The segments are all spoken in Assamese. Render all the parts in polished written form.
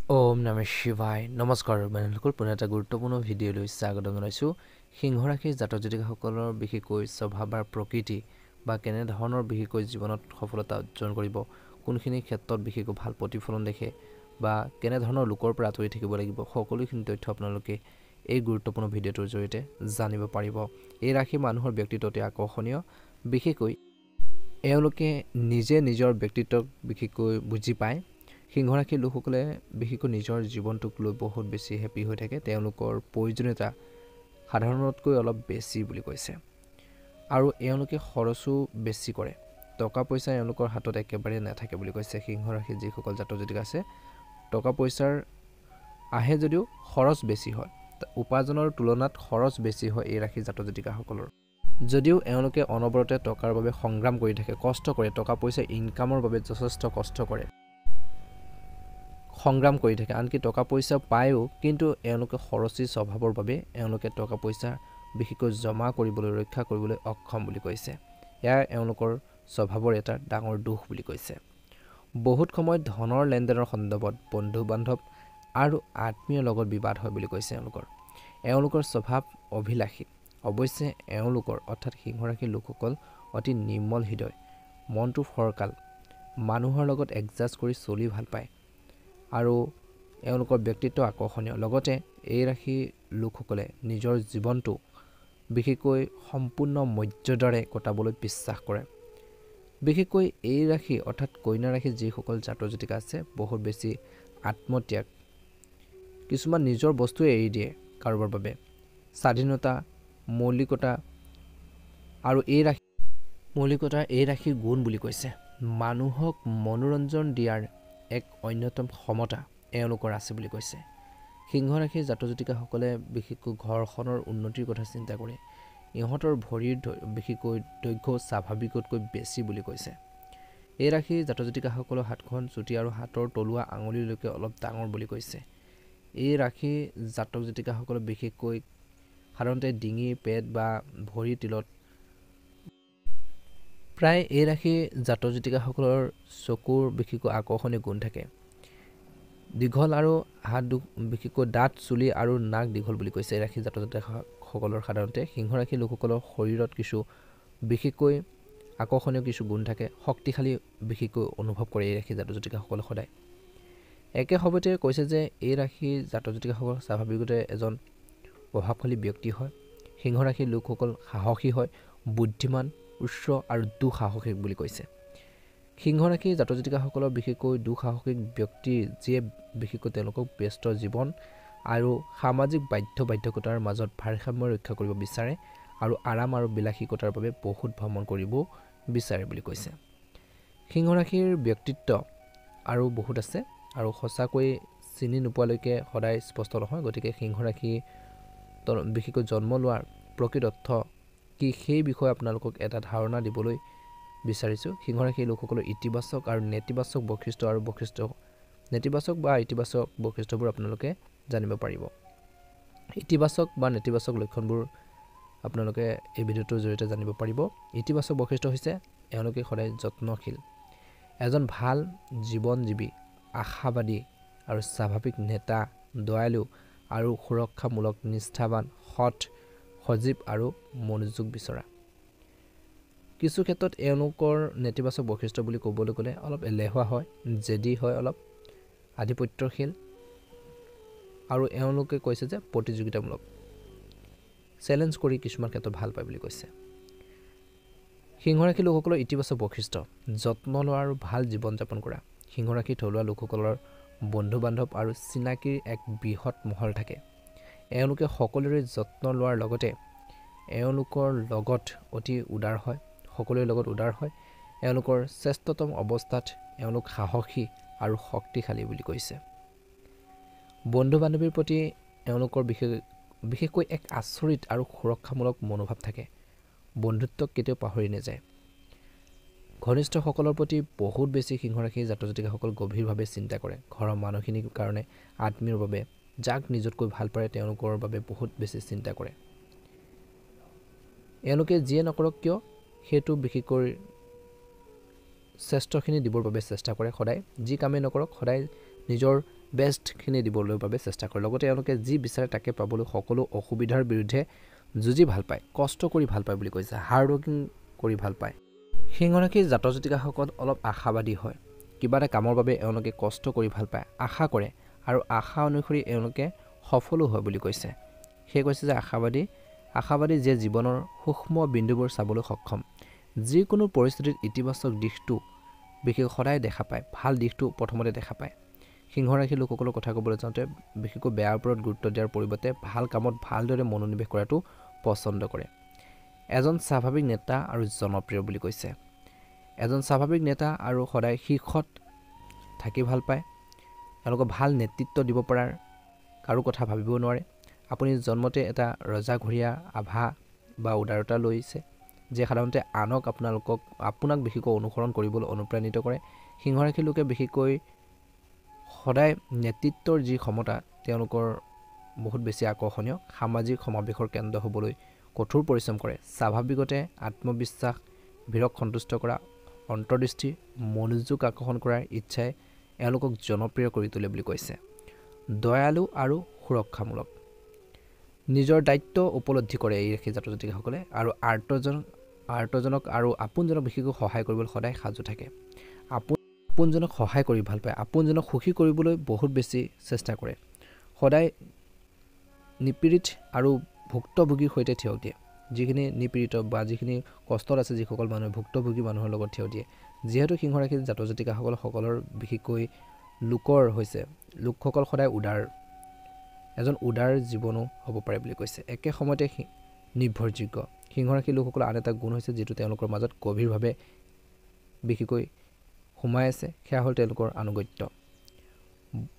ওম নমঃ শিৱায় নমস্কাৰ বন্ধুসকল পুনৰ এটা গুৰুত্বপূৰ্ণ ভিডিঅ'লৈ স্বাগতম জনাইছোঁ সিংহ ৰাশিৰ জাতক জাতিকাসকলৰ বিশেষকৈ স্বভাৱ আৰু প্ৰকৃতি বা কেনেধৰণৰ বিশেষকৈ জীৱনত সফলতা অৰ্জন কৰিব কোনখিনি ক্ষেত্ৰত বিশেষকৈ ভাল প্ৰতিফলন দেখে বা কেনেধৰণৰ লোকৰ পৰা আঁতৰি থাকিব লাগিব সকলোখিনি তথ্য আপোনালোকে এই গুৰুত্বপূৰ্ণ ভিডিঅ'টোৰ জৰিয়তে জানিব পাৰিব এই ৰাশি মানুহৰ ব্যক্তিত্বতে আকৰ্ষণীয় বিশেষকৈ এওঁলোকে নিজে নিজৰ ব্যক্তিত্বক বিশেষকৈ বুজি পায় সিংহ ৰাশিৰ লোকসকলে বিশেষকৈ নিজৰ জীৱনটোক লৈ বহুত বেছি হেপি হৈ থাকে তেওঁলোকৰ প্ৰয়োজনীয়তা সাধাৰণতকৈ অলপ বেছি বুলি কৈছে আৰু এওঁলোকে খৰচো বেছি কৰে টকা পইচা এওঁলোকৰ হাতত একেবাৰে নাথাকে বুলি কৈছে সিংহ ৰাশিৰ যিসকল জাতক জাতিক আছে টকা পইচাৰ আহে যদিও খৰচ বেছি হয় উপাৰ্জনৰ তুলনাত খৰচ বেছি হয় এই ৰাশিৰ জাতক জাতিকাসকলৰ যদিও এওঁলোকে অনবৰতে টকাৰ বাবে সংগ্ৰাম কৰি থাকে কষ্ট কৰে টকা পইচা ইনকামৰ বাবে যথেষ্ট কষ্ট কৰে সংগ্ৰাম কৰি থাকে আনকি টকা পইচা পায়ও কিন্তু এওঁলোকে খৰচী স্বভাৱৰ বাবে এওঁলোকে টকা পইচা বিশেষকৈ জমা কৰিবলৈ ৰক্ষা কৰিবলৈ অক্ষম বুলি কৈছে এয়া এওঁলোকৰ স্বভাৱৰ এটা ডাঙৰ দুখ বুলি কৈছে বহুত সময়ত ধনৰ লেনদেনৰ সন্দৰ্ভত বন্ধু বান্ধৱ আৰু আত্মীয়ৰ লগত বিবাদ হয় বুলি কৈছে এওঁলোকৰ স্বভাৱ অভিলাষী অৱশ্যে এওঁলোকৰ অৰ্থাৎ সিংহ ৰাশিৰ লোকসকল অতি নিৰ্মল হৃদয় মনটো ফৰকাল মানুহৰ লগত এডজাষ্ট কৰি চলি ভাল পায় আৰু এওঁলোকৰ ব্যক্তিত্ব আকৰ্ষণীয় লগতে এই ৰাশিৰ লোকসকলে নিজৰ জীৱনটো বিশেষকৈ সম্পূৰ্ণ মৰ্যাদাৰে কটাবলৈ বিশ্বাস কৰে বিশেষকৈ এই ৰাশি অৰ্থাৎ কন্যা ৰাশিৰ যিসকল জাতক জাতিকা আছে বহুত বেছি আত্মত্যাগ কিছুমান নিজৰ বস্তু এৰি দিয়ে কাৰোবাৰ বাবে স্বাধীনতা মৌলিকতা আৰু এই ৰাশিৰ গুণ বুলি কৈছে মানুহক মনোৰঞ্জন দিয়াৰ এক অন্যতম ক্ষমতা এওঁলোকৰ আছে বুলি কৈছে সিংহ ৰাশিৰ জাতক জাতিকাসকলে বিশেষকৈ ঘৰখনৰ উন্নতিৰ কথা চিন্তা কৰে ইহঁতৰ ভৰিৰ বিশেষকৈ দৈৰ্ঘ্য স্বাভাৱিকতকৈ বেছি বুলি কৈছে এই ৰাশিৰ জাতক জাতিকাসকলৰ হাতখন চুটি আৰু হাতৰ তলুৱা আঙুলিলৈকে অলপ ডাঙৰ বুলি কৈছে এই ৰাশিৰ জাতক জাতিকাসকলৰ বিশেষকৈ সাধাৰণতে ডিঙি পেট বা ভৰিৰ তিলত প্ৰায় এই ৰাশিৰ জাতক জাতিকাসকলৰ চকুৰ বিশেষকৈ আকৰ্ষণীয় গুণ থাকে দীঘল আৰু হাত বিশেষকৈ দাঁত চুলি আৰু নাক দীঘল বুলি কৈছে এই ৰাশিৰ জাতক জাতিকাসকলৰ সাধাৰণতে সিংহ ৰাশিৰ লোকসকলৰ শৰীৰত কিছু বিশেষকৈ আকৰ্ষণীয় কিছু গুণ থাকে শক্তিশালী বিশেষকৈ অনুভৱ কৰে এই ৰাশিৰ জাতক জাতিকাসকলে সদায় একে সময়তে কৈছে যে এই ৰাশিৰ জাতক জাতিকাসকল স্বাভাৱিকতে এজন প্ৰভাৱশালী ব্যক্তি হয় সিংহ ৰাশিৰ লোকসকল সাহসী হয় বুদ্ধিমান উচ্চ আৰু দুঃসাহসিক বুলি কৈছে সিংহ ৰাশিৰ জাতক জাতিকাসকলৰ বিশেষকৈ দুঃসাহসিক ব্যক্তি যিয়ে বিশেষকৈ তেওঁলোকক ব্যস্ত জীৱন আৰু সামাজিক বাধ্যবাধকতাৰ মাজত ভাৰসাম্য ৰক্ষা কৰিব বিচাৰে আৰু আৰাম আৰু বিলাসিকতাৰ বাবে বহুত ভ্ৰমণ কৰিব বিচাৰে বুলি কৈছে সিংহ ৰাশিৰ ব্যক্তিত্ব আৰু বহুত আছে আৰু সঁচাকৈ চিনি নোপোৱালৈকে সদায় স্পষ্ট নহয় গতিকে সিংহ ৰাশি বিশেষকৈ জন্ম লোৱাৰ প্ৰকৃত অৰ্থ কি সেই বিষয়ে আপোনালোকক এটা ধাৰণা দিবলৈ বিচাৰিছোঁ সিংহ ৰাশিৰ লোকসকলৰ ইতিবাচক আৰু নেতিবাচক বৈশিষ্ট্য আৰু নেতিবাচক বা ইতিবাচক বৈশিষ্ট্যবোৰ আপোনালোকে জানিব পাৰিব ইতিবাচক বা নেতিবাচক লক্ষণবোৰ আপোনালোকে এই ভিডিঅ'টোৰ জৰিয়তে জানিব পাৰিব ইতিবাচক বৈশিষ্ট্য হৈছে এওঁলোকে সদায় যত্নশীল এজন ভাল জীৱনজীৱী আশাবাদী আৰু স্বাভাৱিক নেতা দয়ালু আৰু সুৰক্ষামূলক নিষ্ঠাবান সৎ সজীৱ আৰু মনোযোগ বিচৰা কিছু ক্ষেত্ৰত এওঁলোকৰ নেতিবাচক বৈশিষ্ট্য বুলি ক'বলৈ গ'লে অলপ এলেহুৱা হয় জেদি হয় অলপ আধিপত্যশীল আৰু এওঁলোকে কৈছে যে প্ৰতিযোগিতামূলক চেলেঞ্জ কৰি কিছুমান ক্ষেত্ৰত ভাল পায় বুলি কৈছে সিংহ ৰাশিৰ লোকসকলৰ ইতিবাচক বৈশিষ্ট্য যত্ন লোৱা আৰু ভাল জীৱন যাপন কৰা সিংহ ৰাশিৰ থলুৱা লোকসকলৰ বন্ধু বান্ধৱ আৰু চিনাকিৰ এক বৃহৎ মহল থাকে এওঁলোকে সকলোৰে যত্ন লোৱাৰ লগতে এওঁলোকৰ লগত অতি উদাৰ হয় সকলোৰে লগত উদাৰ হয় এওঁলোকৰ শ্ৰেষ্ঠতম অৱস্থাত এওঁলোক সাহসী আৰু শক্তিশালী বুলি কৈছে বন্ধু বান্ধৱীৰ প্ৰতি এওঁলোকৰ বিশেষকৈ এক আচৰিত আৰু সুৰক্ষামূলক মনোভাৱ থাকে বন্ধুত্বক কেতিয়াও পাহৰি নাযায় ঘনিষ্ঠসকলৰ প্ৰতি বহুত বেছি সিংহ ৰাশিৰ জাতক জাতিকাসকল গভীৰভাৱে চিন্তা কৰে ঘৰৰ মানুহখিনিৰ কাৰণে আত্মীয়ৰ বাবে যাক নিজতকৈ ভাল পায় তেওঁলোকৰ বাবে বহুত বেছি চিন্তা কৰে এওঁলোকে যিয়ে নকৰক কিয় সেইটো বিশেষকৈ শ্ৰেষ্ঠখিনি দিবৰ বাবে চেষ্টা কৰে সদায় যি কামেই নকৰক সদায় নিজৰ বেষ্টখিনি দিবলৈ বাবে চেষ্টা কৰে লগতে এওঁলোকে যি বিচাৰে তাকে পাবলৈ সকলো অসুবিধাৰ বিৰুদ্ধে যুঁজি ভাল পায় কষ্ট কৰি ভাল পায় বুলি কৈছে হাৰ্ড ৱৰ্কিং কৰি ভাল পায় সিংহ ৰাশিৰ জাতক জাতিকাসকল অলপ আশাবাদী হয় কিবা এটা কামৰ বাবে এওঁলোকে কষ্ট কৰি ভাল পায় আশা কৰে আৰু আশা অনুসৰি এওঁলোকে সফলো হয় বুলি কৈছে সেই কৈছে যে আশাবাদী যে জীৱনৰ সূক্ষ্ম বিন্দুবোৰ চাবলৈ সক্ষম যিকোনো পৰিস্থিতিত ইতিবাচক দিশটো বিশেষ সদায় দেখা পায় ভাল দিশটো প্ৰথমতে দেখা পায় সিংহ ৰাশিৰ লোকসকলৰ কথা ক'বলৈ যাওঁতে বিশেষকৈ বেয়াৰ ওপৰত গুৰুত্ব দিয়াৰ পৰিৱৰ্তে ভাল কামত ভালদৰে মনোনিৱেশ কৰাটো পচন্দ কৰে এজন স্বাভাৱিক নেতা আৰু জনপ্ৰিয় বুলি কৈছে এজন স্বাভাৱিক নেতা আৰু সদায় শীৰ্ষত থাকি ভাল পায় এওঁলোকক ভাল নেতৃত্ব দিব পৰাৰ কাৰো কথা ভাবিব নোৱাৰে আপুনি জন্মতে এটা ৰজাঘৰীয়া আভা বা উদাৰতা লৈছে যে সাধাৰণতে আনক আপোনাক বিশেষকৈ অনুসৰণ কৰিবলৈ অনুপ্ৰাণিত কৰে সিংহ ৰাশিৰ লোকে বিশেষকৈ সদায় নেতৃত্বৰ যি ক্ষমতা তেওঁলোকৰ বহুত বেছি আকৰ্ষণীয় সামাজিক সমাৱেশৰ কেন্দ্ৰ হ'বলৈ কঠোৰ পৰিশ্ৰম কৰে স্বাভাৱিকতে আত্মবিশ্বাস ভিৰক সন্তুষ্ট কৰা অন্তৰ্দৃষ্টি মনোযোগ আকৰ্ষণ কৰাৰ ইচ্ছাই এওঁলোকক জনপ্ৰিয় কৰি তোলে বুলি কৈছে দয়ালু আৰু সুৰক্ষামূলক নিজৰ দায়িত্ব উপলব্ধি কৰে এই ৰাশিৰ জাতক জাতিকাসকলে আৰু আৰ্তজনক আৰু আপোনজনক বিশেষকৈ সহায় কৰিবলৈ সদায় সাজু থাকে আপোনজনক সহায় কৰি ভাল পায় আপোনজনক সুখী কৰিবলৈ বহুত বেছি চেষ্টা কৰে সদায় নিপীড়িত আৰু ভুক্তভোগীৰ সৈতে থিয় দিয়ে যিখিনি নিপীড়িত বা যিখিনি কষ্টত আছে যিসকল মানুহে ভুক্তভোগী মানুহৰ লগত থিয় দিয়ে যিহেতু সিংহ ৰাশিৰ জাতক জাতিকাসকলৰ বিশেষকৈ লোকসকল সদায় এজন উদাৰ জীৱনো হ'ব পাৰে বুলি কৈছে একে সময়তে নিৰ্ভৰযোগ্য সিংহ ৰাশিৰ লোকসকলৰ আন এটা গুণ হৈছে যিটো তেওঁলোকৰ মাজত গভীৰভাৱে বিশেষকৈ সোমাই আছে সেয়া হ'ল তেওঁলোকৰ আনুগত্য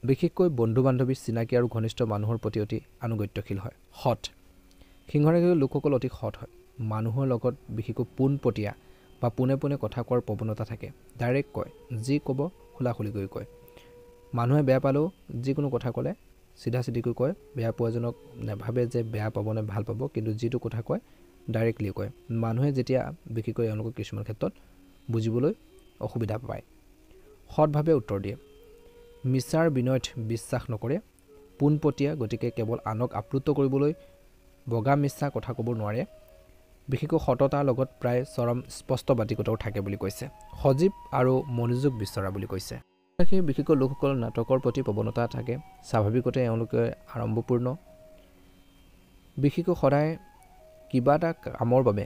বিশেষকৈ বন্ধু বান্ধৱীৰ চিনাকি আৰু ঘনিষ্ঠ মানুহৰ প্ৰতি অতি আনুগত্যশীল হয় সৎ সিংহ ৰাশিৰ লোকসকল অতি সৎ হয় মানুহৰ লগত বিশেষকৈ পোনপটীয়া বা পোনে পোনে কথা কোৱাৰ প্ৰৱণতা থাকে ডাইৰেক্ট কয় যি ক'ব খোলাখুলিকৈ কয় মানুহে বেয়া পালেও যিকোনো কথা ক'লে চিধাচিধিকৈ কয় বেয়া পোৱাজনক নাভাবে যে বেয়া পাব নে ভাল পাব কিন্তু যিটো কথা কয় ডাইৰেক্টলি কয় মানুহে যেতিয়া বিশেষকৈ এওঁলোকক কিছুমান ক্ষেত্ৰত বুজিবলৈ অসুবিধা পায় সৎভাৱে উত্তৰ দিয়ে মিছাৰ বিনয়ত বিশ্বাস নকৰে পোনপটীয়া গতিকে কেৱল আনক আপ্লুত কৰিবলৈ বগা মিছা কথা ক'ব নোৱাৰে বিশেষকৈ সততাৰ লগত প্ৰায় চৰম স্পষ্টবাদিকতাও থাকে বুলি কৈছে সজীৱ আৰু মনোযোগ বিচৰা বুলি কৈছে সেই বিশেষকৈ লোকসকলৰ নাটকৰ প্ৰতি প্ৰৱণতা থাকে স্বাভাৱিকতে এওঁলোকে আৰম্ভপূৰ্ণ বিশেষকৈ সদায় কিবা এটা কামৰ বাবে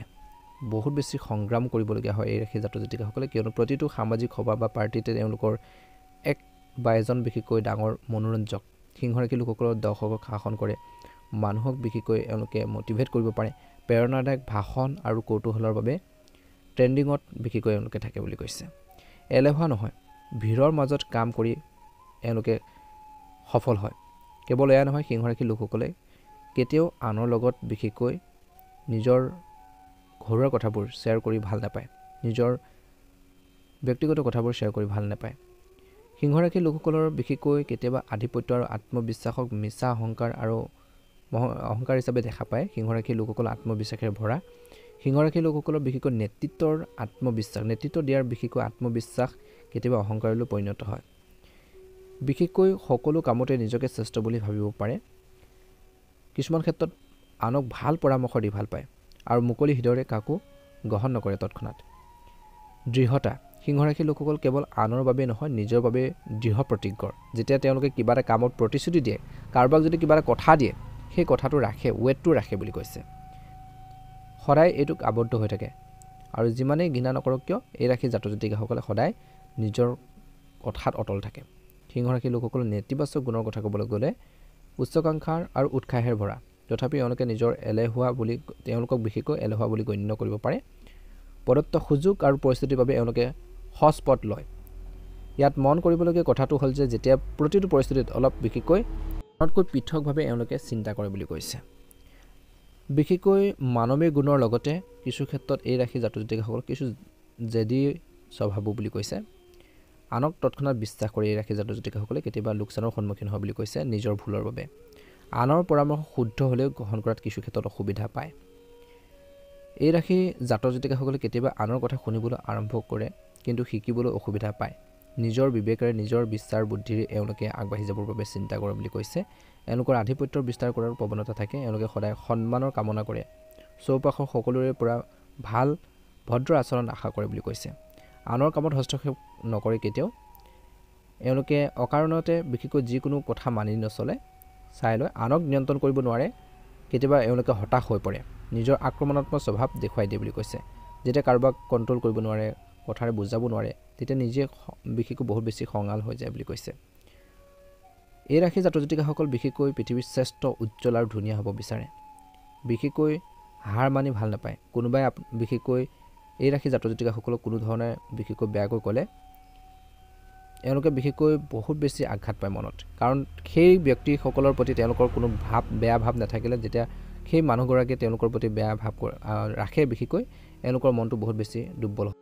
বহুত বেছি সংগ্ৰাম কৰিবলগীয়া হয় এই ৰাশিৰ জাতক জাতিকাসকলে কিয়নো প্ৰতিটো সামাজিক সভা বা পাৰ্টিতে তেওঁলোকৰ এক বা এজন বিশেষকৈ ডাঙৰ মনোৰঞ্জক সিংহ ৰাশিৰ লোকসকলৰ দৰ্শকক শাসন কৰে মানুহক বিশেষকৈ এওঁলোকে মটিভেট কৰিব পাৰে প্ৰেৰণাদায়ক ভাষণ আৰু কৌতূহলৰ বাবে ট্ৰেণ্ডিঙত বিশেষকৈ এওঁলোকে থাকে বুলি কৈছে এলেহুৱা নহয় ভিৰৰ মাজত কাম কৰি এওঁলোকে সফল হয় কেৱল এয়া নহয় সিংহ ৰাশিৰ লোকসকলে কেতিয়াও আনৰ লগত বিশেষকৈ নিজৰ ঘৰুৱা কথাবোৰ শ্বেয়াৰ কৰি ভাল নাপায় নিজৰ ব্যক্তিগত কথাবোৰ শ্বেয়াৰ কৰি ভাল নাপায় সিংহ ৰাশিৰ লোকসকলৰ বিশেষকৈ কেতিয়াবা আধিপত্য আৰু আত্মবিশ্বাসক মিছা অহংকাৰ হিচাপে দেখা পায় সিংহ ৰাশিৰ লোকসকল আত্মবিশ্বাসেৰে ভৰা সিংহ ৰাশিৰ লোকসকলৰ বিশেষকৈ নেতৃত্ব দিয়াৰ বিশেষকৈ আত্মবিশ্বাস কেতিয়াবা অহংকাৰলৈ পৰিণত হয় বিশেষকৈ সকলো কামতে নিজকে শ্ৰেষ্ঠ বুলি ভাবিব পাৰে কিছুমান ক্ষেত্ৰত আনক ভাল পৰামৰ্শ দি ভাল পায় আৰু মুকলি হৃদয়ৰে কাকো গ্ৰহণ নকৰে তৎক্ষণাত দৃঢ়তা সিংহ ৰাশিৰ লোকসকল কেৱল আনৰ বাবে নহয় নিজৰ বাবে দৃঢ় প্ৰতিজ্ঞৰ যেতিয়া তেওঁলোকে কিবা এটা কামত প্ৰতিশ্ৰুতি দিয়ে কাৰোবাক যদি কিবা এটা কথা দিয়ে সেই কথাটো ৱেটটো ৰাখে বুলি কৈছে সদায় এইটোক আবদ্ধ হৈ থাকে আৰু যিমানেই ঘৃণা নকৰক কিয় এই ৰাশিৰ জাতক জাতিকাসকলে সদায় নিজৰ কথাত অটল থাকে সিংহ ৰাশিৰ লোকসকলৰ নেতিবাচক গুণৰ কথা ক'বলৈ গ'লে উচ্চাকাংক্ষাৰ আৰু উৎসাহেৰে ভৰা তথাপি এওঁলোকে তেওঁলোকক বিশেষকৈ এলেহুৱা বুলি গণ্য কৰিব পাৰে প্ৰদত্ত সুযোগ আৰু পৰিস্থিতিৰ বাবে এওঁলোকে সজ পথ লয় ইয়াত মন কৰিবলগীয়া কথাটো হ'ল যে যেতিয়া প্ৰতিটো পৰিস্থিতিত অলপ বিশেষকৈ আনতকৈ পৃথকভাৱে এওঁলোকে চিন্তা কৰে বুলি কৈছে বিশেষকৈ মানৱীয় গুণৰ লগতে কিছু ক্ষেত্ৰত এই ৰাশিৰ জাতক জাতিকাসকল কিছু জেদী স্বভাৱো বুলি কৈছে আনক তৎক্ষণাত বিশ্বাস কৰি এই ৰাশিৰ জাতক জাতিকাসকলে কেতিয়াবা লোকচানৰ সন্মুখীন হয় বুলি কৈছে নিজৰ ভুলৰ বাবে আনৰ পৰামৰ্শ শুদ্ধ হ'লেও গ্ৰহণ কৰাত কিছু ক্ষেত্ৰত অসুবিধা পায় এই ৰাশিৰ জাতক জাতিকাসকলে কেতিয়াবা আনৰ কথা শুনিবলৈ আৰম্ভ কৰে কিন্তু শিকিবলৈ অসুবিধা পায় নিজৰ বিবেকেৰে নিজৰ বিচাৰ বুদ্ধিৰে এওঁলোকে আগবাঢ়ি যাবৰ বাবে চিন্তা কৰে বুলি কৈছে। এওঁলোকৰ আধিপত্যৰ বিস্তাৰ কৰাৰ প্ৰৱণতা থাকে। এওঁলোকে সদায় সন্মানৰ কামনা কৰে। চৌপাশৰ সকলোৰে পৰা ভাল ভদ্ৰ আচৰণ আশা কৰে বুলি কৈছে। আনৰ কামত হস্তক্ষেপ নকৰে কেতিয়াও। এওঁলোকে অকাৰণতে বিশেষকৈ যিকোনো কথা মানি নচলে, চাই লয়। আনক নিয়ন্ত্ৰণ কৰিব নোৱাৰে। কেতিয়াবা এওঁলোকে হতাশ হৈ পৰে, নিজৰ আক্ৰমণাত্মক স্বভাৱ দেখুৱাই দিয়ে বুলি কৈছে। যেতিয়া কাৰোবাক কণ্ট্ৰল কৰিব নোৱাৰে, কথাৰে বুজাব নোৱাৰে, তেতিয়া নিজে বিশেষকৈ বহুত বেছি খঙাল হৈ যায় বুলি কৈছে। এই ৰাশি জাতক জাতিকাসকল বিশেষকৈ পৃথিৱীৰ শ্ৰেষ্ঠ উজ্জ্বল আৰু ধুনীয়া হ'ব বিচাৰে। বিশেষকৈ হাৰ মানি ভাল নাপায়। কোনোবাই বিশেষকৈ এই ৰাশি জাতক জাতিকাসকলক কোনো ধৰণে বিশেষকৈ বেয়াকৈ ক'লে এওঁলোকে বিশেষকৈ বহুত বেছি আঘাত পায় মনত। কাৰণ সেই ব্যক্তিসকলৰ প্ৰতি তেওঁলোকৰ কোনো বেয়া ভাৱ নাথাকিলে যেতিয়া সেই মানুহগৰাকীয়ে তেওঁলোকৰ প্ৰতি বেয়া ভাৱ ৰাখে, বিশেষকৈ এওঁলোকৰ মনটো বহুত বেছি দুৰ্বল হয়।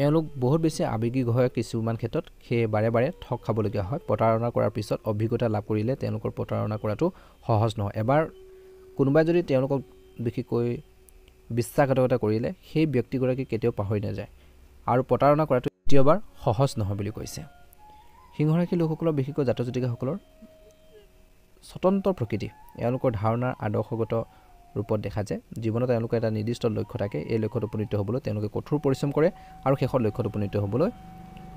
এওঁলোক বহুত বেছি আৱেগিক হয় কিছুমান ক্ষেত্ৰত। সেয়ে বাৰে বাৰে ঠগ খাবলগীয়া হয়। প্ৰতাৰণা কৰাৰ পিছত অভিজ্ঞতা লাভ কৰিলে তেওঁলোকৰ প্ৰতাৰণা কৰাটো সহজ নহয়। এবাৰ কোনোবাই যদি তেওঁলোকক বিশেষকৈ বিশ্বাসঘাতকতা কৰিলে সেই ব্যক্তিগৰাকী কেতিয়াও পাহৰি নাযায় আৰু প্ৰতাৰণা কৰাটো দ্বিতীয়বাৰ সহজ নহয় বুলি কৈছে। সিংহ ৰাশিৰ লোকসকলৰ বিশেষকৈ জাতক জাতিকাসকলৰ স্বতন্ত্ৰ প্ৰকৃতি। এওঁলোকৰ ধাৰণাৰ আদৰ্শগত ৰূপত দেখা যায়। জীৱনত তেওঁলোকৰ এটা নিৰ্দিষ্ট লক্ষ্য থাকে। এই লক্ষ্যত উপনীত হ'বলৈ তেওঁলোকে কঠোৰ পৰিশ্ৰম কৰে আৰু শেষৰ লক্ষ্যত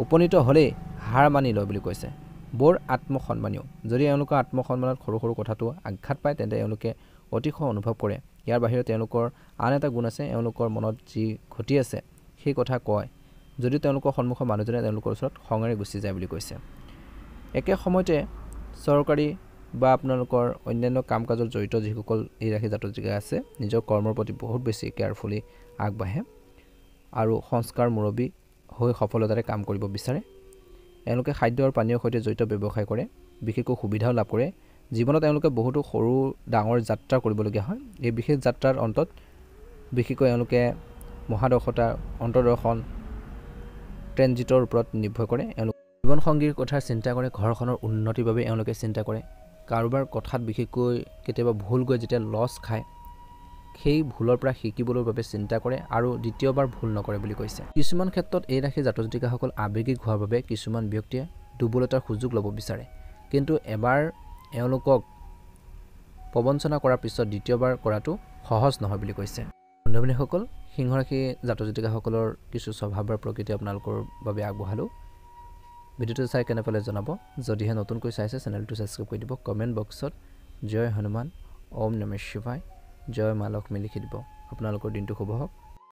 উপনীত হ'লেই হাৰ মানি লয় বুলি কৈছে। বৰ আত্মসন্মানীয়। যদি এওঁলোকৰ আত্মসন্মানত সৰু সৰু কথাটো আঘাত পায় তেন্তে এওঁলোকে অতিশয় অনুভৱ কৰে। ইয়াৰ বাহিৰে তেওঁলোকৰ আন এটা গুণ আছে, এওঁলোকৰ মনত যি ঘটি আছে সেই কথা কয় যদিও তেওঁলোকৰ সন্মুখৰ মানুহজনে তেওঁলোকৰ ওচৰত খঙেৰে গুচি যায় বুলি কৈছে। একে সময়তে চৰকাৰী বা আপোনালোকৰ অন্যান্য কাম কাজত জড়িত যিসকল এই ৰাশি জাতক জাতিকা আছে নিজৰ কৰ্মৰ প্ৰতি বহুত বেছি কেয়াৰফুলি আগবাঢ়ে আৰু সংস্কাৰ মুৰব্বী হৈ সফলতাৰে কাম কৰিব বিচাৰে। এওঁলোকে খাদ্য আৰু পানীয়ৰ সৈতে জড়িত ব্যৱসায় কৰে, বিশেষকৈ সুবিধাও লাভ কৰে। জীৱনত এওঁলোকে বহুতো সৰু ডাঙৰ যাত্ৰা কৰিবলগীয়া হয়। এই বিশেষ যাত্ৰাৰ অন্তত বিশেষকৈ এওঁলোকে মহাদৰ্শতা, অন্তৰ্দৰ্শন, ট্ৰেনজিটৰ ওপৰত নিৰ্ভৰ কৰে। এওঁলোকে জীৱনসংগীৰ কথা চিন্তা কৰে, ঘৰখনৰ উন্নতিৰ বাবে এওঁলোকে চিন্তা কৰে। কাৰোবাৰ কথাত বিশেষকৈ কেতিয়াবা ভুল গৈ যেতিয়া লছ খায় সেই ভুলৰ পৰা শিকিবলৈ বাবে চিন্তা কৰে আৰু দ্বিতীয়বাৰ ভুল নকৰে বুলি কৈছে। কিছুমান ক্ষেত্ৰত এই ৰাশি জাতক জাতিকাসকল আৱেগিক হোৱাৰ বাবে কিছুমান ব্যক্তিয়ে দুৰ্বলতাৰ সুযোগ ল'ব বিচাৰে, কিন্তু এবাৰ এওঁলোকক প্ৰবঞ্চনা কৰাৰ পিছত দ্বিতীয়বাৰ কৰাটো সহজ নহয় বুলি কৈছে। বন্ধু-বান্ধৱীসকল, সিংহ ৰাশি জাতক জাতিকাসকলৰ কিছু স্বভাৱ বা প্ৰকৃতি আপোনালোকৰ বাবে আগবঢ়ালোঁ। ভিডিঅ'টো চাই কেনে পালে জনাব। যদিহে নতুনকৈ চাইছে চেনেলটো ছাবস্ক্ৰাইব কৰি দিব। কমেণ্ট বক্সত জয় হনুমান, ওম নমঃ শিৱায়, জয় মা লক্ষ্মী লিখি দিব। আপোনালোকৰ দিনটো শুভ হওক।